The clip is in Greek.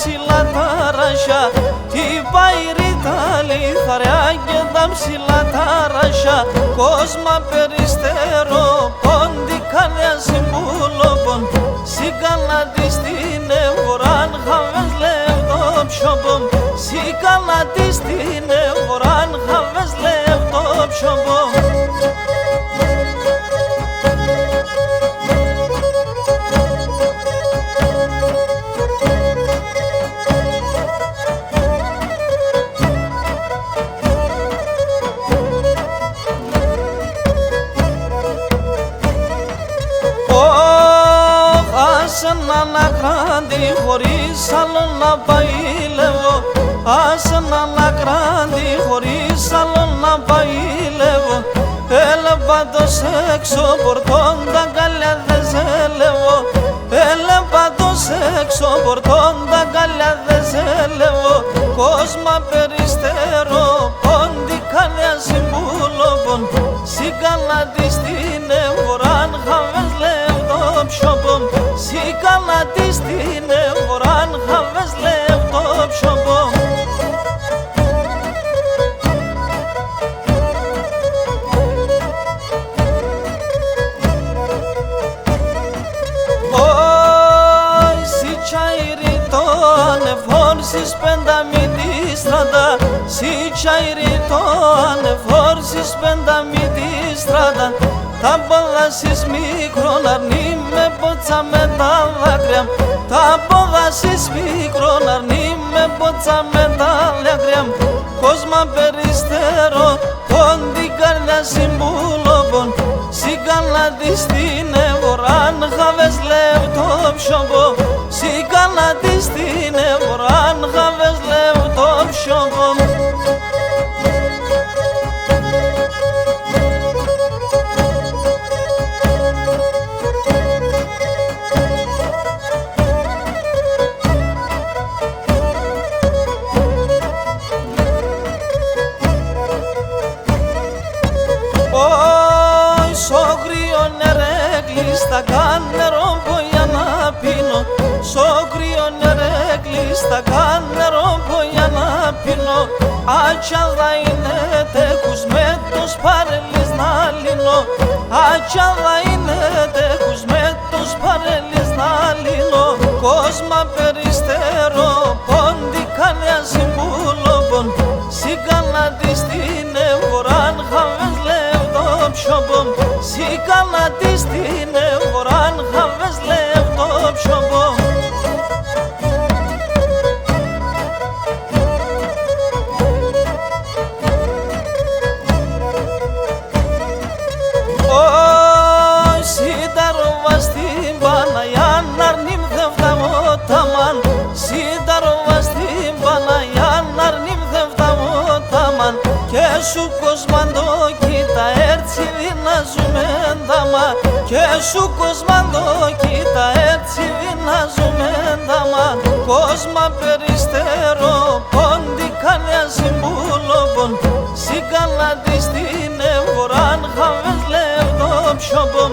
ψηλά τα ρασιά, τι πάει τα λιθαριά και τα ψηλά τα ρασιά. Κόσμα περιστερό, πόντι καλιά συμβούλοπον, σήκανα της την ευράν, χαβές λεπτό ψιοπον, σήκανα της την ευράν, χαβές λεπτό ψιοπον. Άσε να κράντη χωρίς άλλο να παΐλευω, άσε να κράντη χωρίς άλλο να παΐλευω. Έλεπα το έξω πορτών τα καλιά δε ζέλευω, έλεπα το έξω πορτών τα καλιά δε ζέλευω. Κόσμα περιστερό, πόντι καλιά συμβούλοπον, σήκανα της την ευράν, χαβές λεπτό ψιοπον, σήκανα της την ευράν, χαβές λεπτό ψιοπον. Forsis pendamiti strada, si chairito ane forsis pendamiti strada. Τα πόδα σεις μικρόν αρνί με πότσα με τα δάκρυα, τα πόδα σεις μικρόν αρνί με πότσα με τα δάκρυα. Κόσμα περιστερό, πόντι καρδιά συμβούλοπον, σήκανα της την ευράν, χαβές λεπτό ψιοπο, σήκανα της την ευράν, χαβές λεπτό ψιοπο. Στα κάνερο για να πίνω, σο κρύο νερέκλειστα κάνερο για να πίνω. Άτσαδα είναι τέχους με τους παρελείς να λύνω, άτσαδα είναι τέχους με τους παρελείς να λύνω. Κόσμα περιστερό, πόντι καλιά συμβούλοπον, σήκανα της την ευράν, χαβές λεπτό ψιοπον, σήκανα της την ευράν, χαβές λεπτό ψιοπον. Σύνταροβα στην Παναγιά να αρνήμ θεύταμο ταμάν, σύνταροβα στην Παναγιά να αρνήμ θεύταμο ταμάν. Και σου κοσμάντο κοίτα έτσι δυνάζουμε ταμά, και σου κοσμάντο κοίτα έτσι δυνάζουμε ταμά. Κόσμα περιστερό, πόντι καλιά συμβούλοπον, σήκανα της την ευράν, χαβές λεπτό ψιοπον,